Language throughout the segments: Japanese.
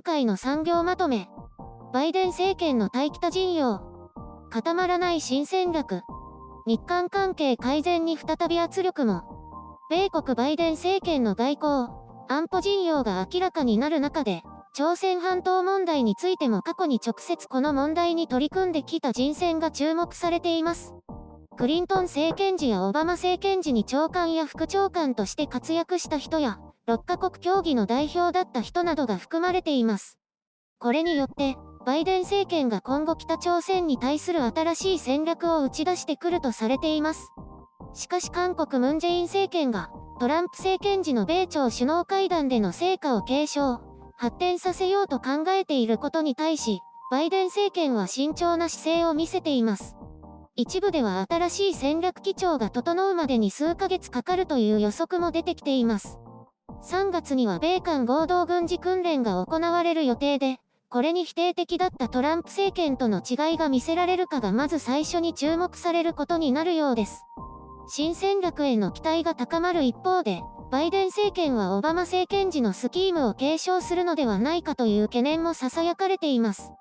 今回の産業まとめ。バイデン政権の対北陣容。固まらない新戦略。日韓関係改善に再び圧力も。米国バイデン政権の外交、安保陣容が明らかになる中で、朝鮮半島問題についても過去に直接この問題に取り組んできた人選が注目されています。クリントン政権時やオバマ政権時に長官や副長官として活躍した人や、6カ国協議の代表だった人などが含まれています。これによって、バイデン政権が今後北朝鮮に対する新しい戦略を打ち出してくるとされています。しかし韓国ムン・ジェイン政権が、トランプ政権時の米朝首脳会談での成果を継承、発展させようと考えていることに対し、バイデン政権は慎重な姿勢を見せています。一部では新しい戦略基調が整うまでに数ヶ月かかるという予測も出てきています。3月には米韓合同軍事訓練が行われる予定で、これに否定的だったトランプ政権との違いが見せられるかがまず最初に注目されることになるようです。新戦略への期待が高まる一方で、バイデン政権はオバマ政権時のスキームを継承するのではないかという懸念も囁かれています。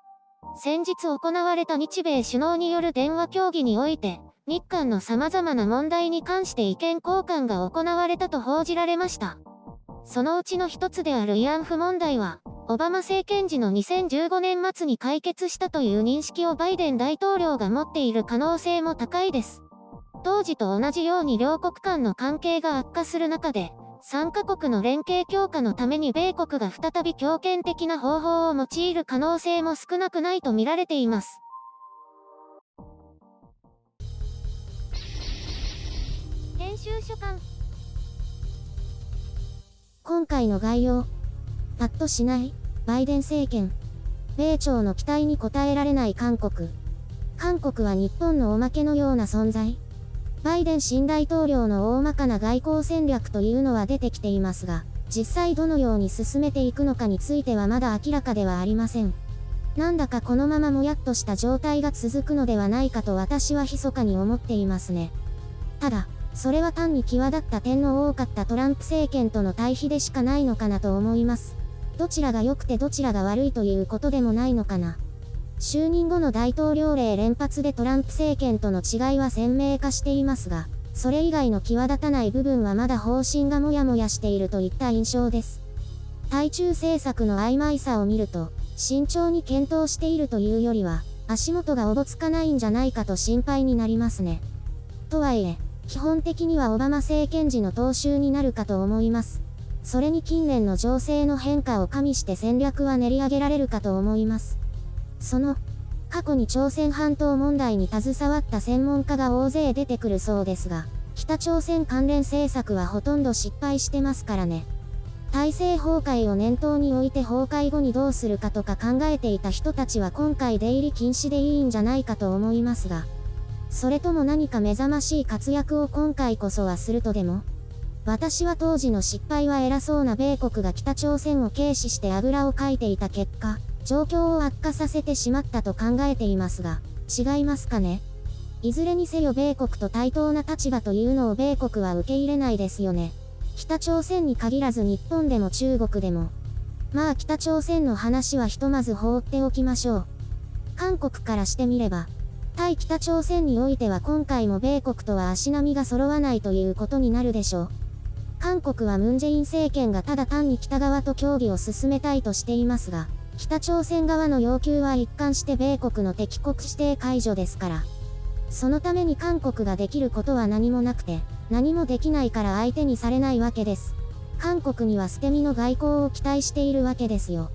先日行われた日米首脳による電話協議において、日韓の様々な問題に関して意見交換が行われたと報じられました。そのうちの一つである慰安婦問題は、オバマ政権時の2015年末に解決したという認識をバイデン大統領が持っている可能性も高いです。当時と同じように両国間の関係が悪化する中で、3カ国の連携強化のために米国が再び強権的な方法を用いる可能性も少なくないと見られています。編集所官。今回の概要。パッとしない、バイデン政権。米朝の期待に応えられない韓国。韓国は日本のおまけのような存在。バイデン新大統領の大まかな外交戦略というのは出てきていますが、実際どのように進めていくのかについてはまだ明らかではありません。なんだかこのままもやっとした状態が続くのではないかと私は密かに思っていますね。ただ、それは単に際立った点の多かったトランプ政権との対比でしかないのかなと思います。どちらが良くてどちらが悪いということでもないのかな。就任後の大統領令連発でトランプ政権との違いは鮮明化していますが、それ以外の際立たない部分はまだ方針がもやもやしているといった印象です。対中政策の曖昧さを見ると、慎重に検討しているというよりは、足元がおぼつかないんじゃないかと心配になりますね。とはいえ、基本的にはオバマ政権時の踏襲になるかと思います。それに近年の情勢の変化を加味して戦略は練り上げられるかと思います。過去に朝鮮半島問題に携わった専門家が大勢出てくるそうですが、北朝鮮関連政策はほとんど失敗してますからね。体制崩壊を念頭に置いて崩壊後にどうするかとか考えていた人たちは今回出入り禁止でいいんじゃないかと思いますが、それとも何か目覚ましい活躍を今回こそはするとでも？私は当時の失敗は偉そうな米国が北朝鮮を軽視してあぐらをかいていた結果、状況を悪化させてしまったと考えていますが、違いますかね？いずれにせよ米国と対等な立場というのを米国は受け入れないですよね。北朝鮮に限らず日本でも中国でも。まあ北朝鮮の話はひとまず放っておきましょう。韓国からしてみれば、対北朝鮮においては今回も米国とは足並みが揃わないということになるでしょう。韓国はムン・ジェイン政権がただ単に北側と協議を進めたいとしていますが、北朝鮮側の要求は一貫して米国の敵国指定解除ですから。そのために韓国ができることは何もなくて、何もできないから相手にされないわけです。韓国には捨て身の外交を期待しているわけですよ。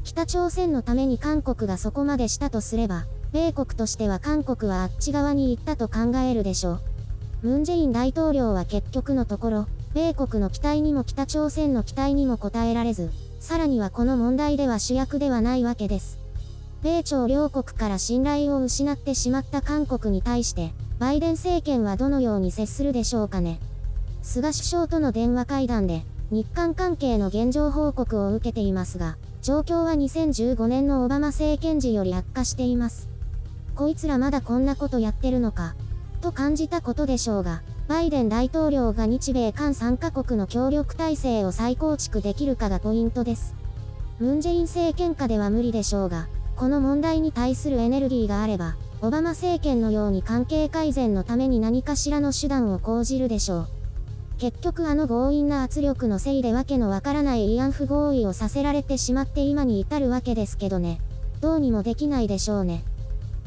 北朝鮮のために韓国がそこまでしたとすれば、米国としては韓国はあっち側に行ったと考えるでしょう。ムン・ジェイン大統領は結局のところ、米国の期待にも北朝鮮の期待にも応えられず、さらにはこの問題では主役ではないわけです。米朝両国から信頼を失ってしまった韓国に対して、バイデン政権はどのように接するでしょうかね。菅首相との電話会談で、日韓関係の現状報告を受けていますが、状況は2015年のオバマ政権時より悪化しています。こいつらまだこんなことやってるのか、と感じたことでしょうが、バイデン大統領が日米韓3カ国の協力体制を再構築できるかがポイントです。ムン・ジェイン政権下では無理でしょうが、この問題に対するエネルギーがあれば、オバマ政権のように関係改善のために何かしらの手段を講じるでしょう。結局あの強引な圧力のせいでわけのわからない慰安婦合意をさせられてしまって今に至るわけですけどね。どうにもできないでしょうね。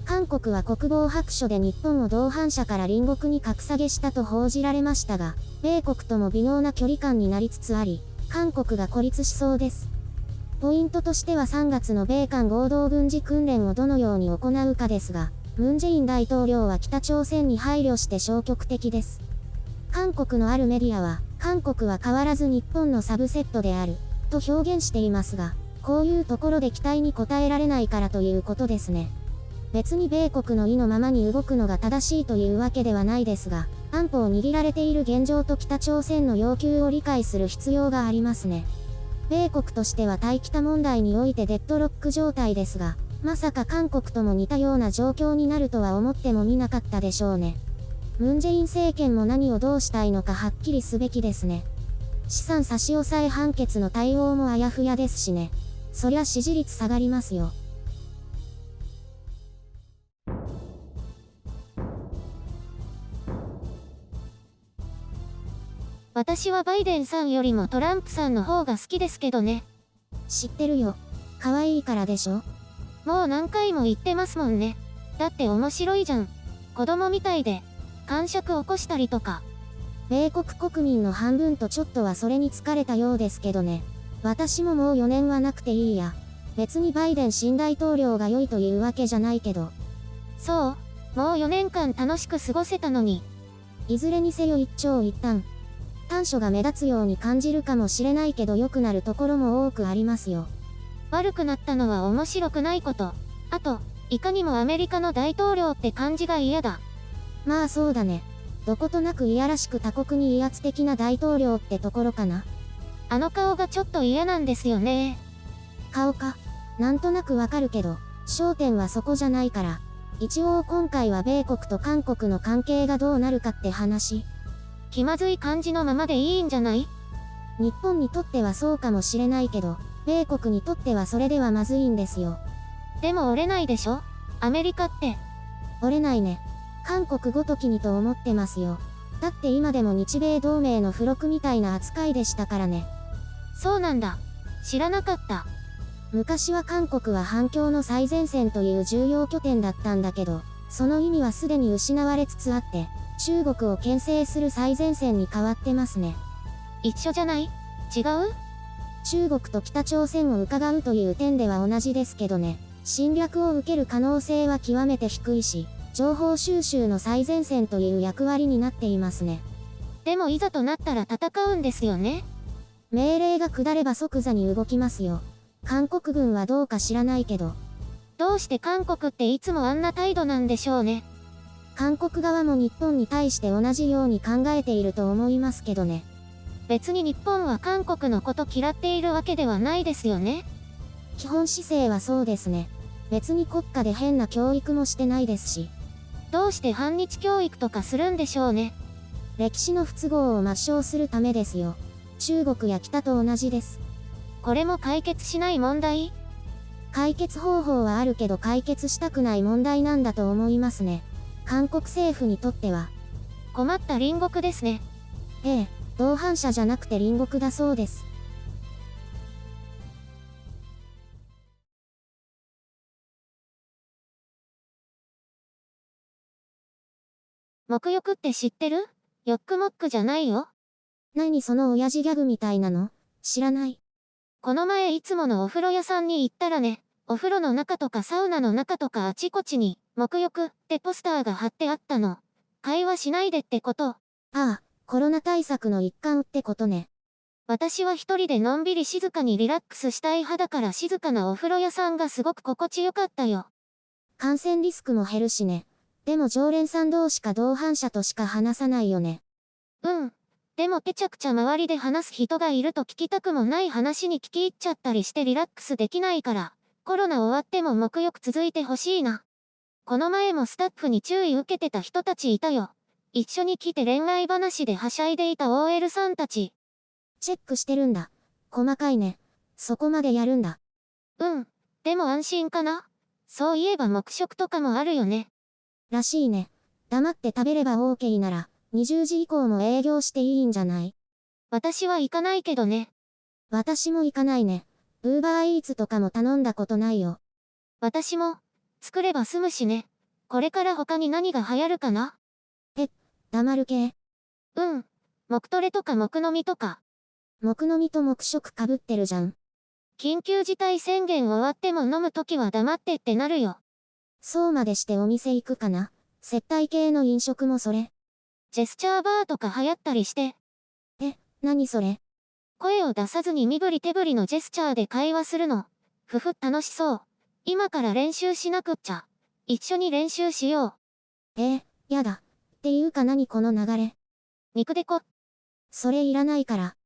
韓国は国防白書で日本を同伴者から隣国に格下げしたと報じられましたが、米国とも微妙な距離感になりつつあり、韓国が孤立しそうです。ポイントとしては3月の米韓合同軍事訓練をどのように行うかですが、ムン・ジェイン大統領は北朝鮮に配慮して消極的です。韓国のあるメディアは、韓国は変わらず日本のサブセットである、と表現していますが、こういうところで期待に応えられないからということですね。別に米国の意のままに動くのが正しいというわけではないですが、安保を握られている現状と北朝鮮の要求を理解する必要がありますね。米国としては対北問題においてデッドロック状態ですが、まさか韓国とも似たような状況になるとは思ってもみなかったでしょうね。ムン・ジェイン政権も何をどうしたいのかはっきりすべきですね。資産差し押さえ判決の対応もあやふやですしね。そりゃ支持率下がりますよ。私はバイデンさんよりもトランプさんの方が好きですけどね。知ってるよ。可愛いからでしょ。もう何回も言ってますもんね。だって面白いじゃん。子供みたいで、癇癪起こしたりとか。米国国民の半分とちょっとはそれに疲れたようですけどね。私ももう4年はなくていいや。別にバイデン新大統領が良いというわけじゃないけど。そう、もう4年間楽しく過ごせたのに。いずれにせよ一長一短。短所が目立つように感じるかもしれないけど良くなるところも多くありますよ。悪くなったのは面白くないこと。あと、いかにもアメリカの大統領って感じが嫌だ。まあそうだね。どことなくいやらしく他国に威圧的な大統領ってところかな。あの顔がちょっと嫌なんですよね。顔か。なんとなくわかるけど、焦点はそこじゃないから。一応今回は米国と韓国の関係がどうなるかって話。気まずい感じのままでいいんじゃない？日本にとってはそうかもしれないけど、米国にとってはそれではまずいんですよ。でも折れないでしょ？アメリカって。折れないね。韓国ごときにと思ってますよ。だって今でも日米同盟の付録みたいな扱いでしたからね。そうなんだ。知らなかった。昔は韓国は反共の最前線という重要拠点だったんだけど、その意味はすでに失われつつあって、中国を牽制する最前線に変わってますね。一緒じゃない？違う？中国と北朝鮮を伺うという点では同じですけどね。侵略を受ける可能性は極めて低いし、情報収集の最前線という役割になっていますね。でもいざとなったら戦うんですよね。命令が下れば即座に動きますよ。韓国軍はどうか知らないけど。どうして韓国っていつもあんな態度なんでしょうね。韓国側も日本に対して同じように考えていると思いますけどね。別に日本は韓国のこと嫌っているわけではないですよね。基本姿勢はそうですね。別に国家で変な教育もしてないですし。どうして反日教育とかするんでしょうね。歴史の不都合を抹消するためですよ。中国や北と同じです。これも解決しない問題？解決方法はあるけど解決したくない問題なんだと思いますね。韓国政府にとっては。困った隣国ですね。ええ、同伴者じゃなくて隣国だそうです。沐浴って知ってる？ヨックモックじゃないよ。何その親父ギャグみたいなの？知らない。この前いつものお風呂屋さんに行ったらね、お風呂の中とかサウナの中とかあちこちに、沐浴ってポスターが貼ってあったの。会話しないでってこと。ああ、コロナ対策の一環ってことね。私は一人でのんびり静かにリラックスしたい派だから静かなお風呂屋さんがすごく心地よかったよ。感染リスクも減るしね。でも常連さん同士か同伴者としか話さないよね。うん。でもぺちゃくちゃ周りで話す人がいると聞きたくもない話に聞き入っちゃったりしてリラックスできないから、コロナ終わっても沐浴続いてほしいな。この前もスタッフに注意受けてた人たちいたよ。一緒に来て恋愛話ではしゃいでいた OL さんたち。チェックしてるんだ。細かいね。そこまでやるんだ。うん。でも安心かな？そういえば黙食とかもあるよね。らしいね。黙って食べれば OK なら、20時以降も営業していいんじゃない？私は行かないけどね。私も行かないね。Uber Eats とかも頼んだことないよ。私も、作れば済むしね。これから他に何が流行るかな？黙る系。うん。黙トレとか黙飲みとか。黙飲みと黙食かぶってるじゃん。緊急事態宣言終わっても飲むときは黙ってってなるよ。そうまでしてお店行くかな。接待系の飲食もそれ。ジェスチャーバーとか流行ったりして、何それ？声を出さずに身振り手振りのジェスチャーで会話するの。ふふ、楽しそう。今から練習しなくっちゃ。一緒に練習しよう。やだ。っていうか何この流れ。肉デコ。それいらないから。